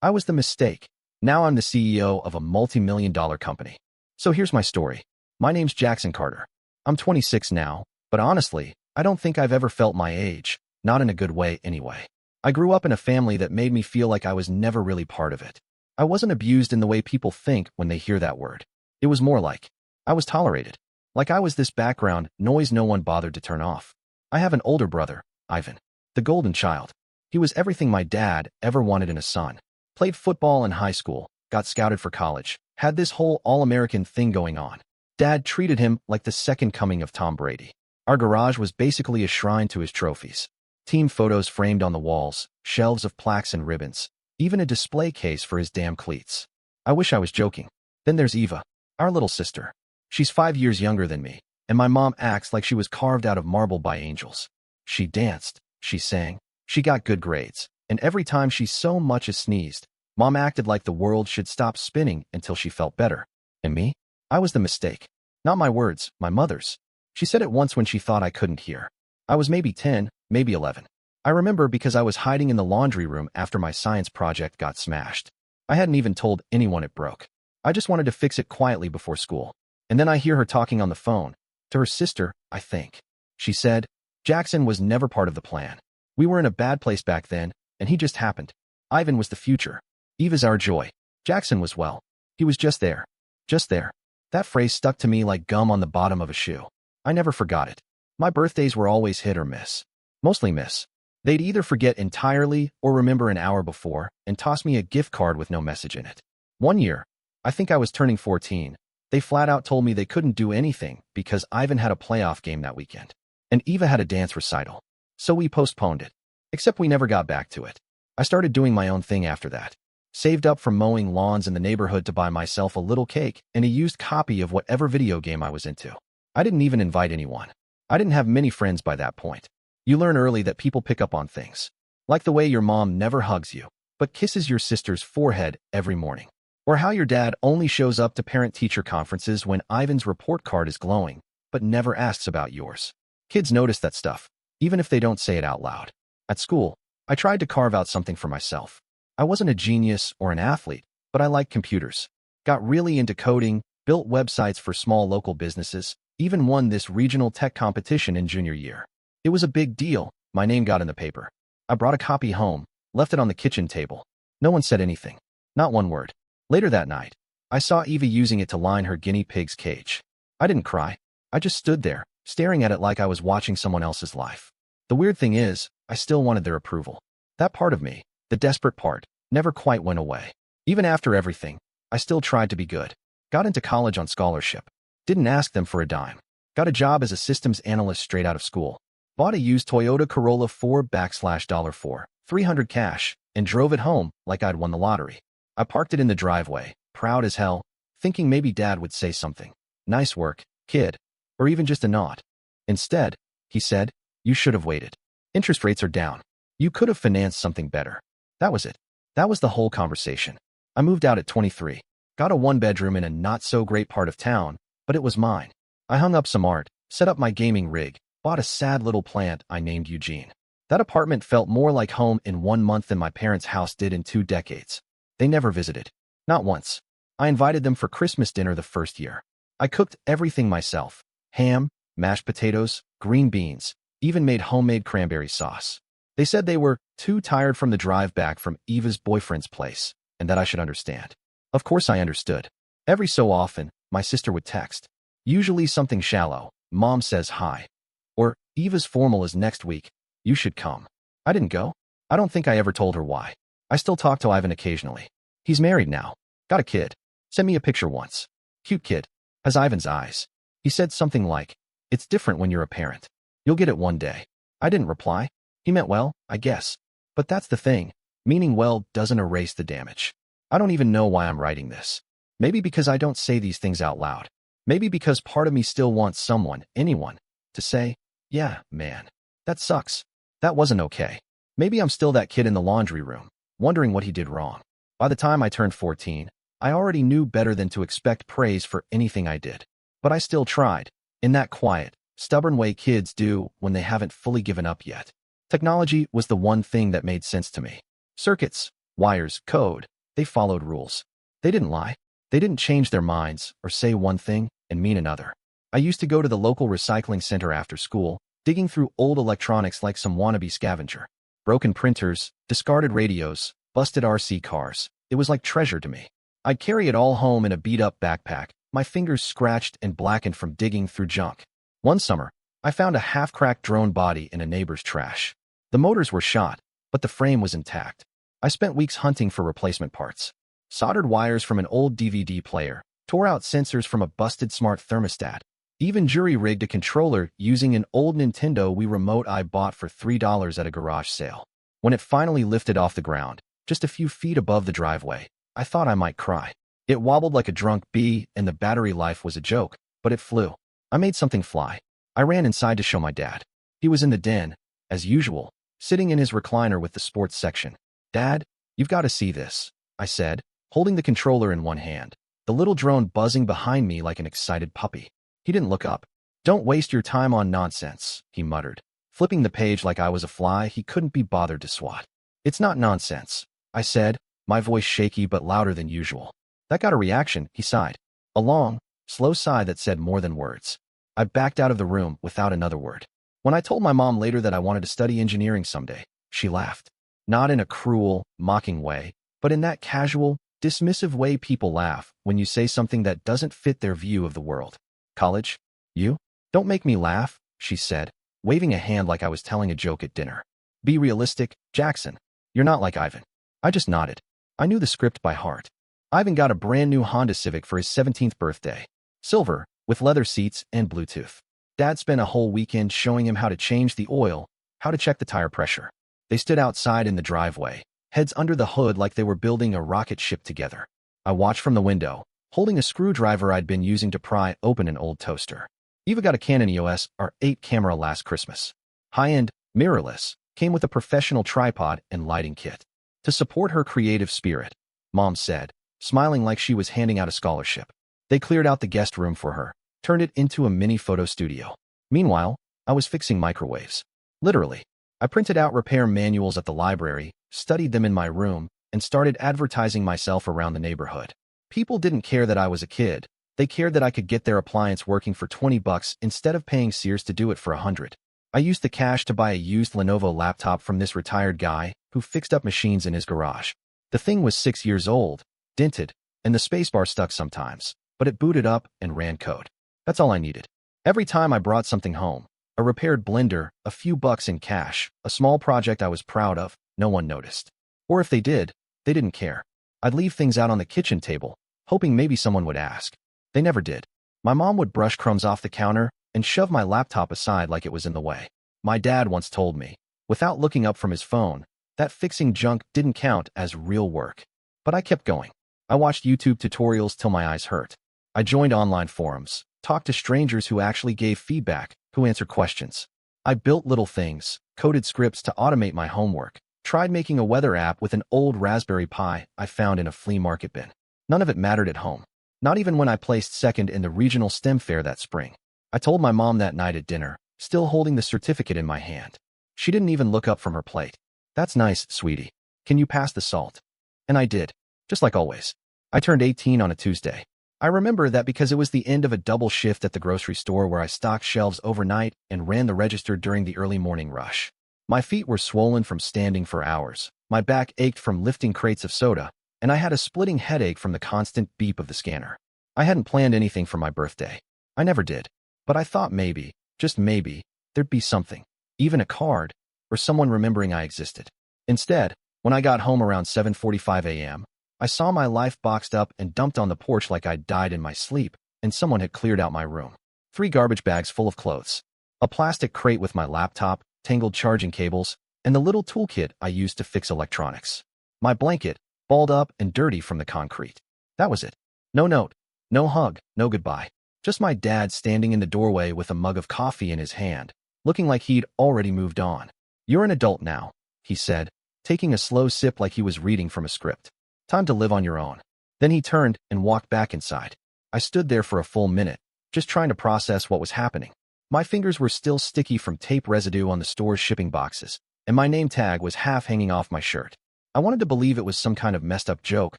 I was the mistake. Now I'm the CEO of a multi-million-dollar company. So here's my story. My name's Jackson Carter. I'm 26 now, but honestly, I don't think I've ever felt my age, not in a good way anyway. I grew up in a family that made me feel like I was never really part of it. I wasn't abused in the way people think when they hear that word. It was more like I was tolerated. Like I was this background noise no one bothered to turn off. I have an older brother, Ivan, the golden child. He was everything my dad ever wanted in a son. Played football in high school, got scouted for college, had this whole all-American thing going on. Dad treated him like the second coming of Tom Brady. Our garage was basically a shrine to his trophies. Team photos framed on the walls, shelves of plaques and ribbons, even a display case for his damn cleats. I wish I was joking. Then there's Eva, our little sister. She's 5 years younger than me, and my mom acts like she was carved out of marble by angels. She danced, she sang, she got good grades, and every time she so much as sneezed, Mom acted like the world should stop spinning until she felt better. And me? I was the mistake. Not my words, my mother's. She said it once when she thought I couldn't hear. I was maybe 10, maybe 11. I remember because I was hiding in the laundry room after my science project got smashed. I hadn't even told anyone it broke. I just wanted to fix it quietly before school. And then I hear her talking on the phone. To her sister, I think. She said, Jackson was never part of the plan. We were in a bad place back then, and he just happened. Ivan was the future. Eva's our joy. Jackson was, well, he was just there. Just there. That phrase stuck to me like gum on the bottom of a shoe. I never forgot it. My birthdays were always hit or miss. Mostly miss. They'd either forget entirely or remember an hour before and toss me a gift card with no message in it. One year, I think I was turning 14, they flat out told me they couldn't do anything because Ivan had a playoff game that weekend, and Eva had a dance recital. So we postponed it. Except we never got back to it. I started doing my own thing after that. Saved up from mowing lawns in the neighborhood to buy myself a little cake and a used copy of whatever video game I was into. I didn't even invite anyone. I didn't have many friends by that point. You learn early that people pick up on things. Like the way your mom never hugs you, but kisses your sister's forehead every morning. Or how your dad only shows up to parent-teacher conferences when Ivan's report card is glowing, but never asks about yours. Kids notice that stuff, even if they don't say it out loud. At school, I tried to carve out something for myself. I wasn't a genius or an athlete, but I liked computers. Got really into coding, built websites for small local businesses, even won this regional tech competition in junior year. It was a big deal. My name got in the paper. I brought a copy home, left it on the kitchen table. No one said anything. Not one word. Later that night, I saw Eva using it to line her guinea pig's cage. I didn't cry. I just stood there, staring at it like I was watching someone else's life. The weird thing is, I still wanted their approval. That part of me, the desperate part, never quite went away. Even after everything, I still tried to be good. Got into college on scholarship. Didn't ask them for a dime. Got a job as a systems analyst straight out of school. Bought a used Toyota Corolla 4/$4, 300 cash, and drove it home like I'd won the lottery. I parked it in the driveway, proud as hell, thinking maybe Dad would say something. Nice work, kid. Or even just a nod. Instead, he said, you should have waited. Interest rates are down. You could have financed something better. That was it. That was the whole conversation. I moved out at 23. Got a one-bedroom in a not-so-great part of town, but it was mine. I hung up some art, set up my gaming rig, bought a sad little plant I named Eugene. That apartment felt more like home in 1 month than my parents' house did in 2 decades. They never visited. Not once. I invited them for Christmas dinner the first year. I cooked everything myself. Ham, mashed potatoes, green beans, even made homemade cranberry sauce. They said they were too tired from the drive back from Eva's boyfriend's place, and that I should understand. Of course I understood. Every so often, my sister would text. Usually something shallow. Mom says hi. Or, Eva's formal is next week. You should come. I didn't go. I don't think I ever told her why. I still talk to Ivan occasionally. He's married now. Got a kid. Sent me a picture once. Cute kid. Has Ivan's eyes. He said something like, it's different when you're a parent. You'll get it one day. I didn't reply. He meant well, I guess. But that's the thing. Meaning well doesn't erase the damage. I don't even know why I'm writing this. Maybe because I don't say these things out loud. Maybe because part of me still wants someone, anyone, to say, yeah, man, that sucks. That wasn't okay. Maybe I'm still that kid in the laundry room, wondering what he did wrong. By the time I turned 14, I already knew better than to expect praise for anything I did. But I still tried, in that quiet, stubborn way kids do when they haven't fully given up yet. Technology was the one thing that made sense to me. Circuits, wires, code. They followed rules. They didn't lie. They didn't change their minds or say one thing and mean another. I used to go to the local recycling center after school, digging through old electronics like some wannabe scavenger. Broken printers, discarded radios, busted RC cars. It was like treasure to me. I'd carry it all home in a beat-up backpack, my fingers scratched and blackened from digging through junk. One summer, I found a half-cracked drone body in a neighbor's trash. The motors were shot, but the frame was intact. I spent weeks hunting for replacement parts. Soldered wires from an old DVD player, tore out sensors from a busted smart thermostat, even jury-rigged a controller using an old Nintendo Wii remote I bought for $3 at a garage sale. When it finally lifted off the ground, just a few feet above the driveway, I thought I might cry. It wobbled like a drunk bee, and the battery life was a joke, but it flew. I made something fly. I ran inside to show my dad. He was in the den, as usual, sitting in his recliner with the sports section. "Dad, you've got to see this," I said, holding the controller in one hand, the little drone buzzing behind me like an excited puppy. He didn't look up. "Don't waste your time on nonsense," he muttered, flipping the page like I was a fly he couldn't be bothered to swat. "It's not nonsense," I said, my voice shaky but louder than usual. That got a reaction, he sighed. A long, slow sigh that said more than words. I backed out of the room without another word. When I told my mom later that I wanted to study engineering someday, she laughed. Not in a cruel, mocking way, but in that casual, dismissive way people laugh when you say something that doesn't fit their view of the world. "College? You? Don't make me laugh," she said, waving a hand like I was telling a joke at dinner. "Be realistic, Jackson. You're not like Ivan." I just nodded. I knew the script by heart. Ivan got a brand new Honda Civic for his 17th birthday. Silver, with leather seats and Bluetooth. Dad spent a whole weekend showing him how to change the oil, how to check the tire pressure. They stood outside in the driveway, heads under the hood like they were building a rocket ship together. I watched from the window, holding a screwdriver I'd been using to pry open an old toaster. Eva got a Canon EOS R8 camera last Christmas. High-end, mirrorless, came with a professional tripod and lighting kit. To support her creative spirit, Mom said, smiling like she was handing out a scholarship. They cleared out the guest room for her, turned it into a mini photo studio. Meanwhile, I was fixing microwaves. Literally. I printed out repair manuals at the library, studied them in my room, and started advertising myself around the neighborhood. People didn't care that I was a kid. They cared that I could get their appliance working for $20 instead of paying Sears to do it for $100. I used the cash to buy a used Lenovo laptop from this retired guy who fixed up machines in his garage. The thing was 6 years old, dented, and the spacebar stuck sometimes, but it booted up and ran code. That's all I needed. Every time I brought something home, a repaired blender, a few bucks in cash, a small project I was proud of, no one noticed. Or if they did, they didn't care. I'd leave things out on the kitchen table, hoping maybe someone would ask. They never did. My mom would brush crumbs off the counter and shove my laptop aside like it was in the way. My dad once told me, without looking up from his phone, that fixing junk didn't count as real work. But I kept going. I watched YouTube tutorials till my eyes hurt. I joined online forums, talked to strangers who actually gave feedback, who answered questions. I built little things, coded scripts to automate my homework, tried making a weather app with an old Raspberry Pi I found in a flea market bin. None of it mattered at home. Not even when I placed second in the regional STEM fair that spring. I told my mom that night at dinner, still holding the certificate in my hand. She didn't even look up from her plate. "That's nice, sweetie. Can you pass the salt?" And I did, just like always. I turned 18 on a Tuesday. I remember that because it was the end of a double shift at the grocery store where I stocked shelves overnight and ran the register during the early morning rush. My feet were swollen from standing for hours, my back ached from lifting crates of soda, and I had a splitting headache from the constant beep of the scanner. I hadn't planned anything for my birthday. I never did. But I thought maybe, just maybe, there'd be something, even a card, or someone remembering I existed. Instead, when I got home around 7:45 a.m., I saw my life boxed up and dumped on the porch like I'd died in my sleep, and someone had cleared out my room. 3 garbage bags full of clothes, a plastic crate with my laptop, tangled charging cables, and the little toolkit I used to fix electronics. My blanket, balled up and dirty from the concrete. That was it. No note, no hug, no goodbye. Just my dad standing in the doorway with a mug of coffee in his hand, looking like he'd already moved on. "You're an adult now," he said, taking a slow sip like he was reading from a script. "Time to live on your own." Then he turned and walked back inside. I stood there for a full minute, just trying to process what was happening. My fingers were still sticky from tape residue on the store's shipping boxes, and my name tag was half hanging off my shirt. I wanted to believe it was some kind of messed up joke,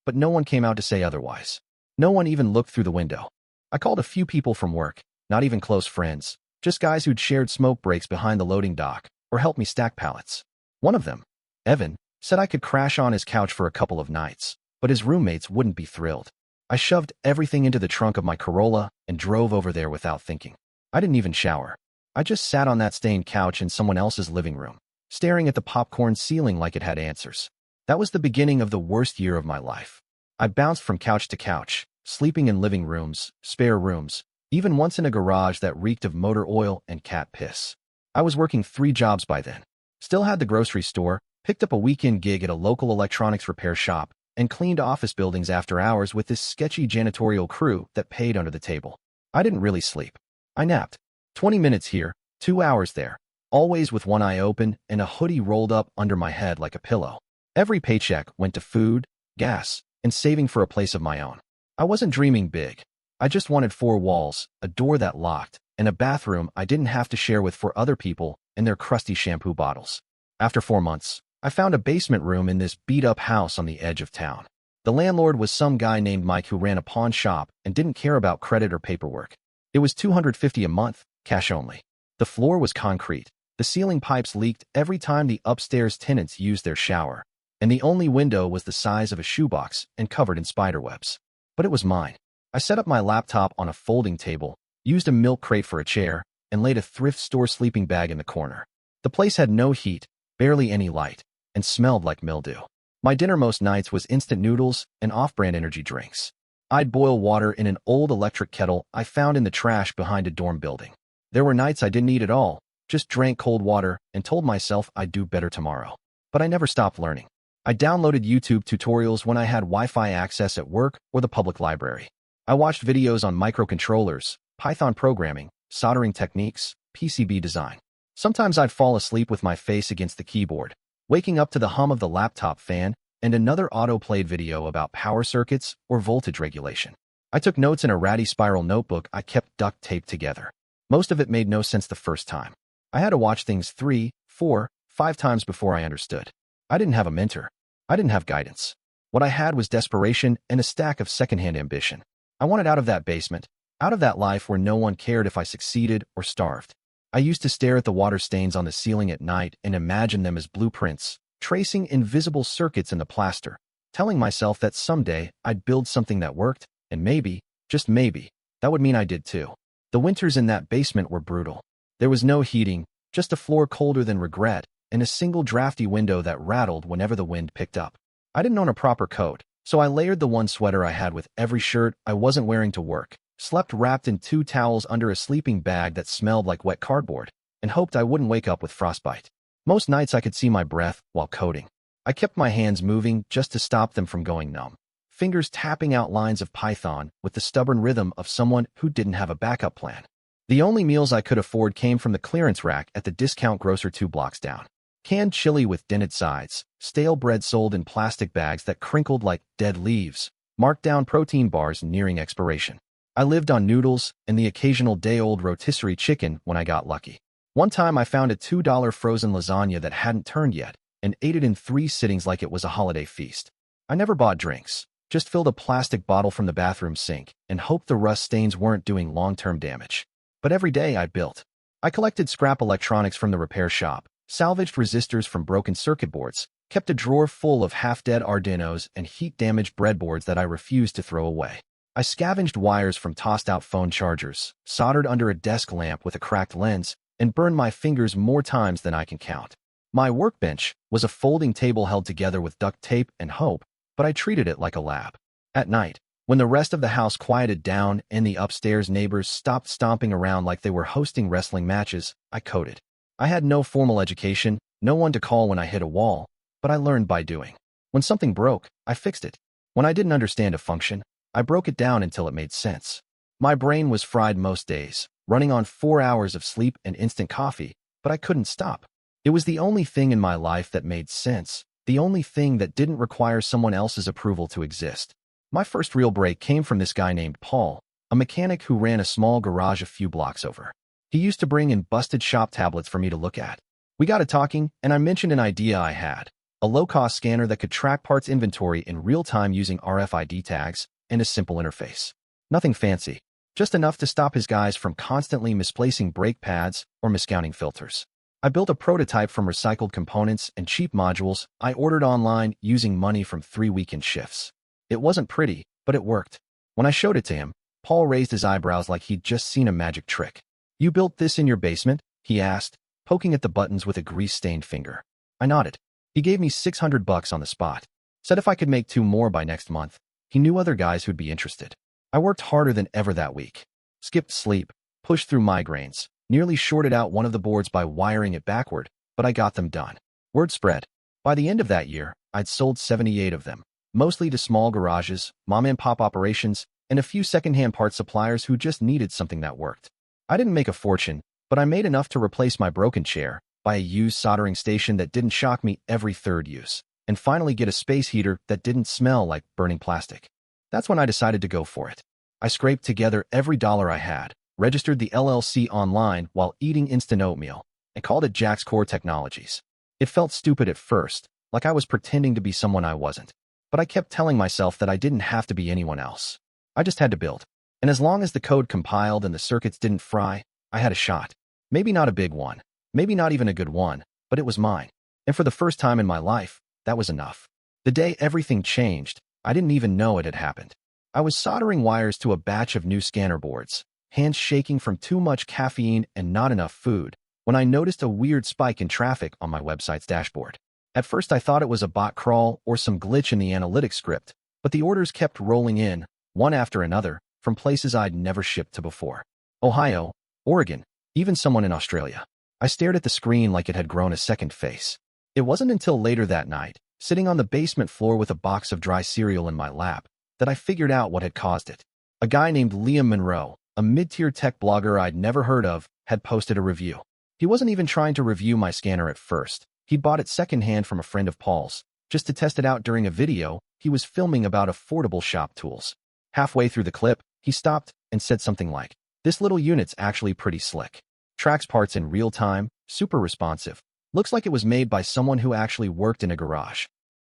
but no one came out to say otherwise. No one even looked through the window. I called a few people from work, not even close friends, just guys who'd shared smoke breaks behind the loading dock or helped me stack pallets. One of them, Evan, said I could crash on his couch for a couple of nights, but his roommates wouldn't be thrilled. I shoved everything into the trunk of my Corolla and drove over there without thinking. I didn't even shower. I just sat on that stained couch in someone else's living room, staring at the popcorn ceiling like it had answers. That was the beginning of the worst year of my life. I bounced from couch to couch, sleeping in living rooms, spare rooms, even once in a garage that reeked of motor oil and cat piss. I was working 3 jobs by then. Still had the grocery store, picked up a weekend gig at a local electronics repair shop, and cleaned office buildings after hours with this sketchy janitorial crew that paid under the table. I didn't really sleep. I napped. 20 minutes here, 2 hours there, always with one eye open and a hoodie rolled up under my head like a pillow. Every paycheck went to food, gas, and saving for a place of my own. I wasn't dreaming big. I just wanted 4 walls, a door that locked, and a bathroom I didn't have to share with 4 other people and their crusty shampoo bottles. After 4 months, I found a basement room in this beat-up house on the edge of town. The landlord was some guy named Mike who ran a pawn shop and didn't care about credit or paperwork. It was $250 a month, cash only. The floor was concrete. The ceiling pipes leaked every time the upstairs tenants used their shower, and the only window was the size of a shoebox and covered in spiderwebs. But it was mine. I set up my laptop on a folding table, used a milk crate for a chair, and laid a thrift store sleeping bag in the corner. The place had no heat, barely any light, and smelled like mildew. My dinner most nights was instant noodles and off-brand energy drinks. I'd boil water in an old electric kettle I found in the trash behind a dorm building. There were nights I didn't eat at all, just drank cold water and told myself I'd do better tomorrow. But I never stopped learning. I downloaded YouTube tutorials when I had Wi-Fi access at work or the public library. I watched videos on microcontrollers, Python programming, soldering techniques, PCB design. Sometimes I'd fall asleep with my face against the keyboard, waking up to the hum of the laptop fan and another auto-played video about power circuits or voltage regulation. I took notes in a ratty spiral notebook I kept duct taped together. Most of it made no sense the first time. I had to watch things 3, 4, 5 times before I understood. I didn't have a mentor. I didn't have guidance. What I had was desperation and a stack of secondhand ambition. I wanted out of that basement, out of that life where no one cared if I succeeded or starved. I used to stare at the water stains on the ceiling at night and imagine them as blueprints, tracing invisible circuits in the plaster, telling myself that someday I'd build something that worked, and maybe, just maybe, that would mean I did too. The winters in that basement were brutal. There was no heating, just a floor colder than regret, and a single drafty window that rattled whenever the wind picked up. I didn't own a proper coat, so I layered the one sweater I had with every shirt I wasn't wearing to work, slept wrapped in 2 towels under a sleeping bag that smelled like wet cardboard, and hoped I wouldn't wake up with frostbite. Most nights I could see my breath while coding. I kept my hands moving just to stop them from going numb, fingers tapping out lines of Python with the stubborn rhythm of someone who didn't have a backup plan. The only meals I could afford came from the clearance rack at the discount grocer 2 blocks down. Canned chili with dented sides, stale bread sold in plastic bags that crinkled like dead leaves, marked down protein bars nearing expiration. I lived on noodles and the occasional day-old rotisserie chicken when I got lucky. One time I found a $2 frozen lasagna that hadn't turned yet and ate it in 3 sittings like it was a holiday feast. I never bought drinks, just filled a plastic bottle from the bathroom sink and hoped the rust stains weren't doing long-term damage. But every day I built. I collected scrap electronics from the repair shop, salvaged resistors from broken circuit boards, kept a drawer full of half-dead Arduinos and heat-damaged breadboards that I refused to throw away. I scavenged wires from tossed-out phone chargers, soldered under a desk lamp with a cracked lens, and burned my fingers more times than I can count. My workbench was a folding table held together with duct tape and hope, but I treated it like a lab. At night, when the rest of the house quieted down and the upstairs neighbors stopped stomping around like they were hosting wrestling matches, I coded. I had no formal education, no one to call when I hit a wall, but I learned by doing. When something broke, I fixed it. When I didn't understand a function, I broke it down until it made sense. My brain was fried most days, running on 4 hours of sleep and instant coffee, but I couldn't stop. It was the only thing in my life that made sense, the only thing that didn't require someone else's approval to exist. My first real break came from this guy named Paul, a mechanic who ran a small garage a few blocks over. He used to bring in busted shop tablets for me to look at. We got to talking, and I mentioned an idea I had. a low-cost scanner that could track parts inventory in real time using RFID tags, and a simple interface. Nothing fancy, just enough to stop his guys from constantly misplacing brake pads or miscounting filters. I built a prototype from recycled components and cheap modules I ordered online using money from 3 weekend shifts. It wasn't pretty, but it worked. When I showed it to him, Paul raised his eyebrows like he'd just seen a magic trick. "You built this in your basement?" he asked, poking at the buttons with a grease-stained finger. I nodded. He gave me $600 on the spot. Said if I could make 2 more by next month, he knew other guys who'd be interested. I worked harder than ever that week. Skipped sleep, pushed through migraines, nearly shorted out one of the boards by wiring it backward, but I got them done. Word spread. By the end of that year, I'd sold 78 of them, mostly to small garages, mom-and-pop operations, and a few second-hand part suppliers who just needed something that worked. I didn't make a fortune, but I made enough to replace my broken chair, buy a used soldering station that didn't shock me every third use, and finally get a space heater that didn't smell like burning plastic. That's when I decided to go for it. I scraped together every dollar I had, registered the LLC online while eating instant oatmeal, and called it Jack's Core Technologies. It felt stupid at first, like I was pretending to be someone I wasn't, but I kept telling myself that I didn't have to be anyone else. I just had to build. And as long as the code compiled and the circuits didn't fry, I had a shot. Maybe not a big one, maybe not even a good one, but it was mine. And for the first time in my life, that was enough. The day everything changed, I didn't even know it had happened. I was soldering wires to a batch of new scanner boards, hands shaking from too much caffeine and not enough food, when I noticed a weird spike in traffic on my website's dashboard. At first I thought it was a bot crawl or some glitch in the analytics script, but the orders kept rolling in, one after another, from places I'd never shipped to before. Ohio, Oregon, even someone in Australia. I stared at the screen like it had grown a second face. It wasn't until later that night, sitting on the basement floor with a box of dry cereal in my lap, that I figured out what had caused it. A guy named Liam Monroe, a mid-tier tech blogger I'd never heard of, had posted a review. He wasn't even trying to review my scanner at first. He'd bought it secondhand from a friend of Paul's, just to test it out during a video he was filming about affordable shop tools. Halfway through the clip, he stopped and said something like, "This little unit's actually pretty slick. Tracks parts in real time, super responsive. Looks like it was made by someone who actually worked in a garage."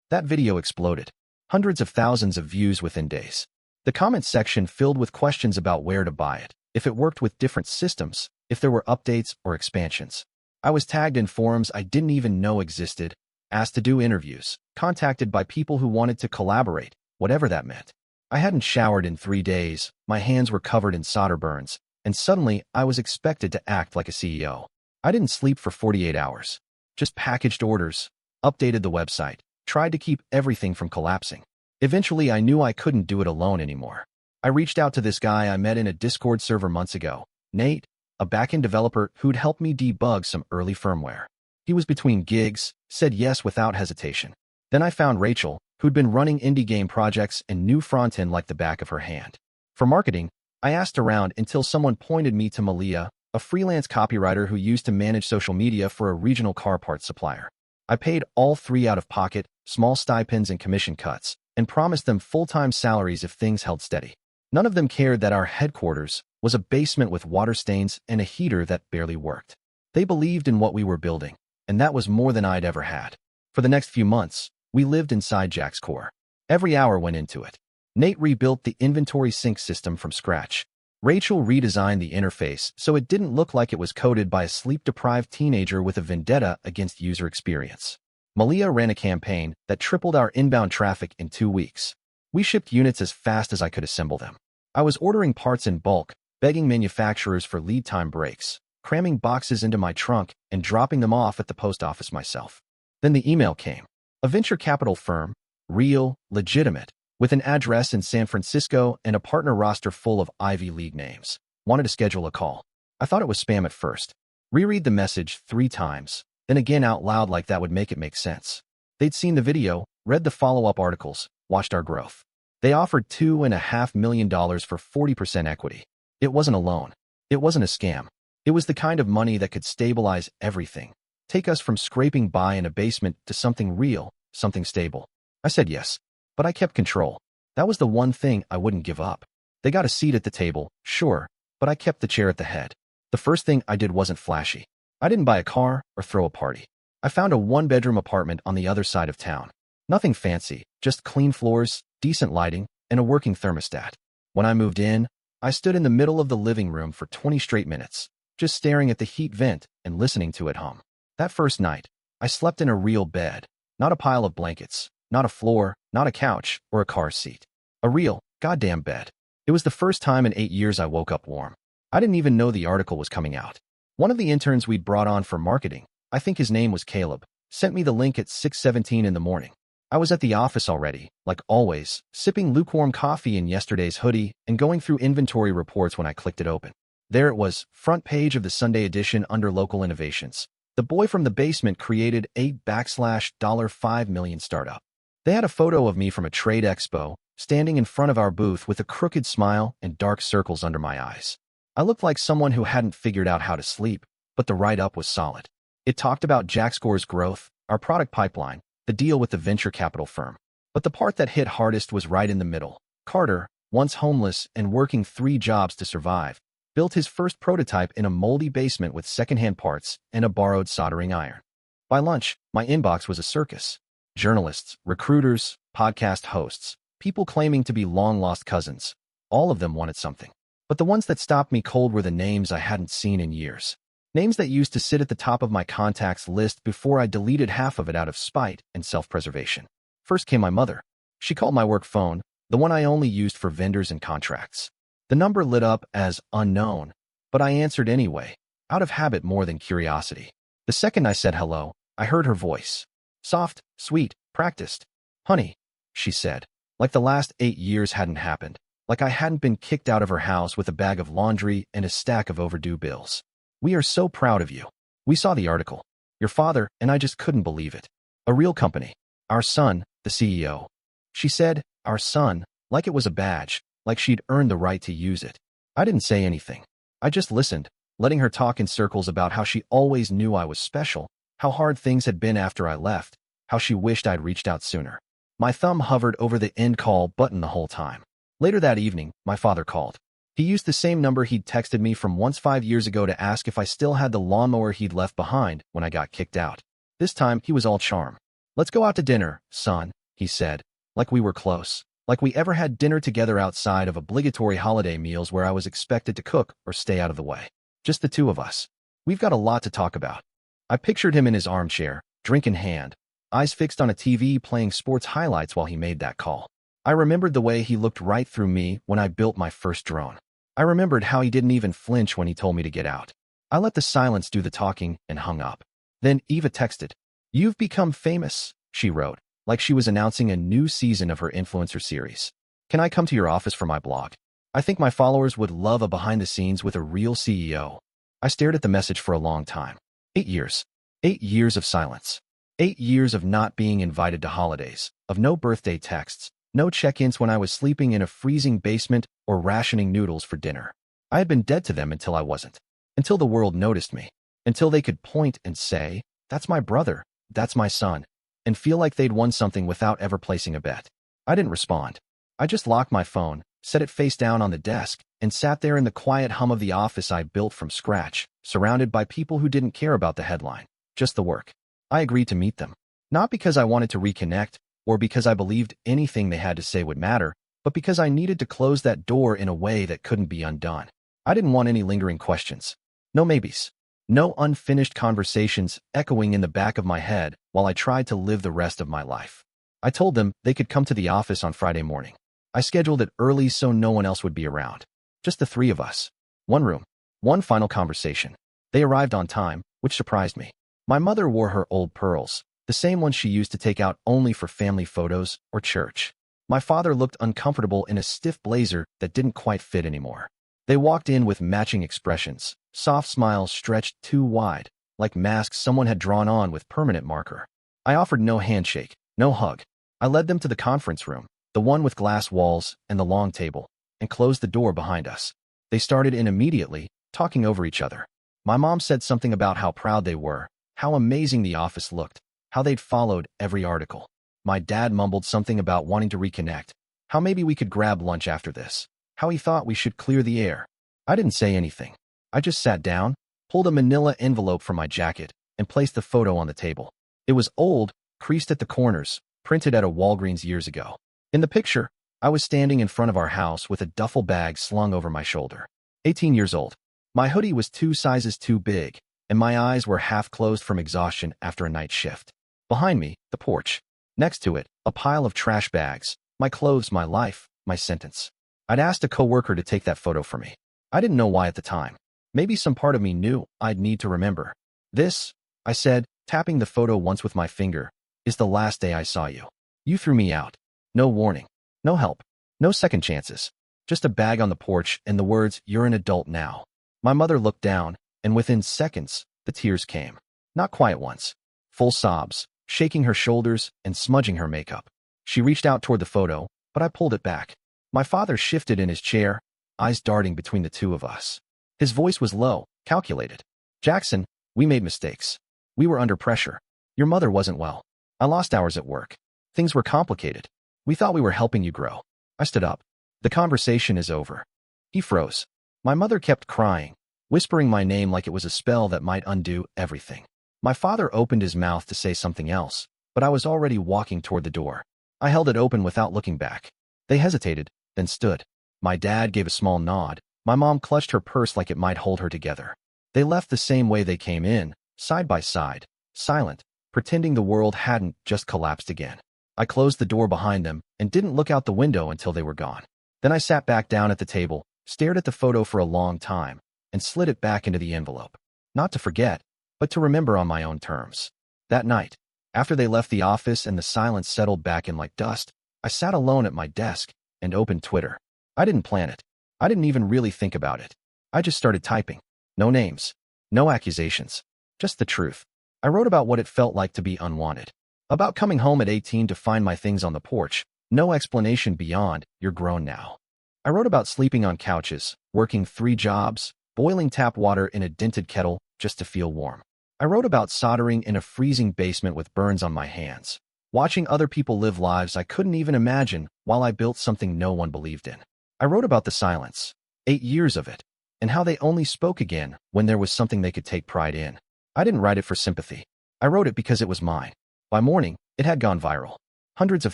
That video exploded. Hundreds of thousands of views within days. The comments section filled with questions about where to buy it, if it worked with different systems, if there were updates or expansions. I was tagged in forums I didn't even know existed, asked to do interviews, contacted by people who wanted to collaborate, whatever that meant. I hadn't showered in 3 days, my hands were covered in solder burns, and suddenly I was expected to act like a CEO. I didn't sleep for 48 hours. Just packaged orders, updated the website, tried to keep everything from collapsing. Eventually, I knew I couldn't do it alone anymore. I reached out to this guy I met in a Discord server months ago, Nate, a backend developer who'd helped me debug some early firmware. He was between gigs, said yes without hesitation. Then I found Rachel, who'd been running indie game projects and knew frontend like the back of her hand. For marketing, I asked around until someone pointed me to Malia, a freelance copywriter who used to manage social media for a regional car parts supplier. I paid all 3 out of pocket, small stipends and commission cuts, and promised them full-time salaries if things held steady. None of them cared that our headquarters was a basement with water stains and a heater that barely worked. They believed in what we were building, and that was more than I'd ever had. For the next few months, we lived inside Jack's Core. Every hour went into it. Nate rebuilt the inventory sync system from scratch. Rachel redesigned the interface so it didn't look like it was coded by a sleep-deprived teenager with a vendetta against user experience. Malia ran a campaign that tripled our inbound traffic in 2 weeks. We shipped units as fast as I could assemble them. I was ordering parts in bulk, begging manufacturers for lead time breaks, cramming boxes into my trunk, and dropping them off at the post office myself. Then the email came. A venture capital firm, real, legitimate, with an address in San Francisco and a partner roster full of Ivy League names, wanted to schedule a call. I thought it was spam at first. Reread the message 3 times, then again out loud like that would make it make sense. They'd seen the video, read the follow-up articles, watched our growth. They offered $2.5 million for 40% equity. It wasn't a loan. It wasn't a scam. It was the kind of money that could stabilize everything, take us from scraping by in a basement to something real, something stable. I said yes, but I kept control. That was the one thing I wouldn't give up. They got a seat at the table, sure, but I kept the chair at the head. The first thing I did wasn't flashy. I didn't buy a car or throw a party. I found a one-bedroom apartment on the other side of town. Nothing fancy, just clean floors, decent lighting, and a working thermostat. When I moved in, I stood in the middle of the living room for 20 straight minutes, just staring at the heat vent and listening to it hum. That first night, I slept in a real bed, not a pile of blankets, not a floor, not a couch, or a car seat. A real, goddamn bed. It was the first time in 8 years I woke up warm. I didn't even know the article was coming out. One of the interns we'd brought on for marketing, I think his name was Caleb, sent me the link at 6:17 in the morning. I was at the office already, like always, sipping lukewarm coffee in yesterday's hoodie and going through inventory reports when I clicked it open. There it was, front page of the Sunday edition under local innovations. The boy from the basement created $5 million startup. They had a photo of me from a trade expo, standing in front of our booth with a crooked smile and dark circles under my eyes. I looked like someone who hadn't figured out how to sleep, but the write-up was solid. It talked about JackScore's growth, our product pipeline, the deal with the venture capital firm. But the part that hit hardest was right in the middle. Carter, once homeless and working 3 jobs to survive, built his first prototype in a moldy basement with secondhand parts and a borrowed soldering iron. By lunch, my inbox was a circus. Journalists, recruiters, podcast hosts, people claiming to be long-lost cousins. All of them wanted something. But the ones that stopped me cold were the names I hadn't seen in years. Names that used to sit at the top of my contacts list before I deleted half of it out of spite and self-preservation. First came my mother. She called my work phone, the one I only used for vendors and contracts. The number lit up as unknown, but I answered anyway, out of habit more than curiosity. The second I said hello, I heard her voice. Soft, sweet, practiced. Honey, she said, like the last 8 years hadn't happened, like I hadn't been kicked out of her house with a bag of laundry and a stack of overdue bills. We are so proud of you. We saw the article. Your father and I just couldn't believe it. A real company. Our son, the CEO. She said, our son, like it was a badge, like she'd earned the right to use it. I didn't say anything. I just listened, letting her talk in circles about how she always knew I was special, how hard things had been after I left, how she wished I'd reached out sooner. My thumb hovered over the end call button the whole time. Later that evening, my father called. He used the same number he'd texted me from once 5 years ago to ask if I still had the lawnmower he'd left behind when I got kicked out. This time, he was all charm. Let's go out to dinner, son, he said, like we were close, like we ever had dinner together outside of obligatory holiday meals where I was expected to cook or stay out of the way. Just the two of us. We've got a lot to talk about. I pictured him in his armchair, drink in hand, eyes fixed on a TV playing sports highlights while he made that call. I remembered the way he looked right through me when I built my first drone. I remembered how he didn't even flinch when he told me to get out. I let the silence do the talking and hung up. Then Eva texted. You've become famous, she wrote, like she was announcing a new season of her influencer series. Can I come to your office for my blog? I think my followers would love a behind the scenes with a real CEO. I stared at the message for a long time. 8 years. 8 years of silence. 8 years of not being invited to holidays, of no birthday texts, no check-ins when I was sleeping in a freezing basement or rationing noodles for dinner. I had been dead to them until I wasn't. Until the world noticed me. Until they could point and say, that's my brother, that's my son, and feel like they'd won something without ever placing a bet. I didn't respond. I just locked my phone, set it face down on the desk, and sat there in the quiet hum of the office I built from scratch, surrounded by people who didn't care about the headline, just the work. I agreed to meet them. Not because I wanted to reconnect, or because I believed anything they had to say would matter, but because I needed to close that door in a way that couldn't be undone. I didn't want any lingering questions. No maybes. No unfinished conversations echoing in the back of my head while I tried to live the rest of my life. I told them they could come to the office on Friday morning. I scheduled it early so no one else would be around. Just the 3 of us. One room. One final conversation. They arrived on time, which surprised me. My mother wore her old pearls, the same ones she used to take out only for family photos or church. My father looked uncomfortable in a stiff blazer that didn't quite fit anymore. They walked in with matching expressions, soft smiles stretched too wide, like masks someone had drawn on with permanent marker. I offered no handshake, no hug. I led them to the conference room, the one with glass walls and the long table, and closed the door behind us. They started in immediately, talking over each other. My mom said something about how proud they were, how amazing the office looked, how they'd followed every article. My dad mumbled something about wanting to reconnect, how maybe we could grab lunch after this, how he thought we should clear the air. I didn't say anything. I just sat down, pulled a manila envelope from my jacket, and placed the photo on the table. It was old, creased at the corners, printed at a Walgreens years ago. In the picture, I was standing in front of our house with a duffel bag slung over my shoulder. 18 years old. My hoodie was 2 sizes too big, and my eyes were half closed from exhaustion after a night shift. Behind me, the porch. Next to it, a pile of trash bags. My clothes, my life, my sentence. I'd asked a coworker to take that photo for me. I didn't know why at the time. Maybe some part of me knew I'd need to remember. This, I said, tapping the photo once with my finger, is the last day I saw you. You threw me out. No warning. No help. No second chances. Just a bag on the porch and the words, "You're an adult now." My mother looked down, and within seconds, the tears came. Not quiet ones. Full sobs, shaking her shoulders and smudging her makeup. She reached out toward the photo, but I pulled it back. My father shifted in his chair, eyes darting between the two of us. His voice was low, calculated. "Jackson, we made mistakes. We were under pressure. Your mother wasn't well. I lost hours at work. Things were complicated. We thought we were helping you grow." I stood up. "The conversation is over." He froze. My mother kept crying, whispering my name like it was a spell that might undo everything. My father opened his mouth to say something else, but I was already walking toward the door. I held it open without looking back. They hesitated, then stood. My dad gave a small nod. My mom clutched her purse like it might hold her together. They left the same way they came in, side by side, silent, pretending the world hadn't just collapsed again. I closed the door behind them and didn't look out the window until they were gone. Then I sat back down at the table, stared at the photo for a long time, and slid it back into the envelope. Not to forget, but to remember on my own terms. That night, after they left the office and the silence settled back in like dust, I sat alone at my desk and opened Twitter. I didn't plan it. I didn't even really think about it. I just started typing. No names. No accusations. Just the truth. I wrote about what it felt like to be unwanted. About coming home at 18 to find my things on the porch. No explanation beyond, "You're grown now." I wrote about sleeping on couches, working 3 jobs, boiling tap water in a dented kettle just to feel warm. I wrote about soldering in a freezing basement with burns on my hands, watching other people live lives I couldn't even imagine while I built something no one believed in. I wrote about the silence, 8 years of it, and how they only spoke again when there was something they could take pride in. I didn't write it for sympathy. I wrote it because it was mine. By morning, it had gone viral. Hundreds of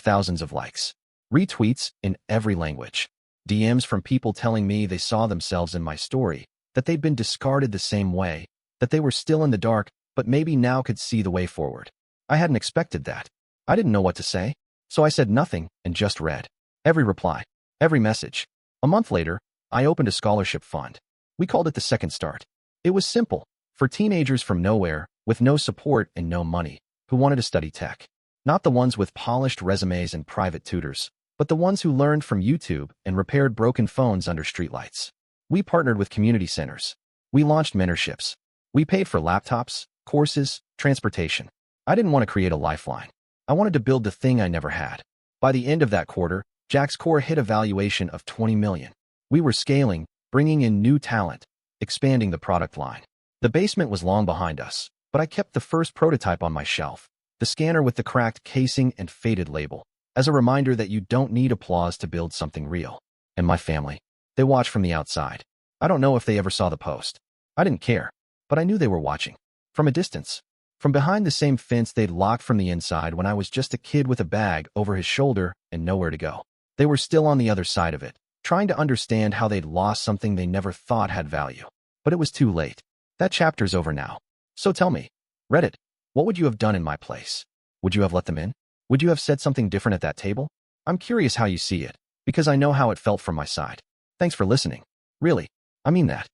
thousands of likes. Retweets in every language. DMs from people telling me they saw themselves in my story, that they'd been discarded the same way, that they were still in the dark, but maybe now could see the way forward. I hadn't expected that. I didn't know what to say, so I said nothing and just read. Every reply. Every message. A month later, I opened a scholarship fund. We called it the Second Start. It was simple, for teenagers from nowhere, with no support and no money, who wanted to study tech. Not the ones with polished resumes and private tutors, but the ones who learned from YouTube and repaired broken phones under streetlights. We partnered with community centers. We launched mentorships. We paid for laptops, courses, transportation. I didn't want to create a lifeline. I wanted to build the thing I never had. By the end of that quarter, Jack's Core hit a valuation of $20 million. We were scaling, bringing in new talent, expanding the product line. The basement was long behind us, but I kept the first prototype on my shelf, the scanner with the cracked casing and faded label, as a reminder that you don't need applause to build something real. And my family, they watched from the outside. I don't know if they ever saw the post. I didn't care, but I knew they were watching. From a distance. From behind the same fence they'd locked from the inside when I was just a kid with a bag over his shoulder and nowhere to go. They were still on the other side of it, trying to understand how they'd lost something they never thought had value. But it was too late. That chapter's over now. So tell me, Reddit, what would you have done in my place? Would you have let them in? Would you have said something different at that table? I'm curious how you see it, because I know how it felt from my side. Thanks for listening. Really, I mean that.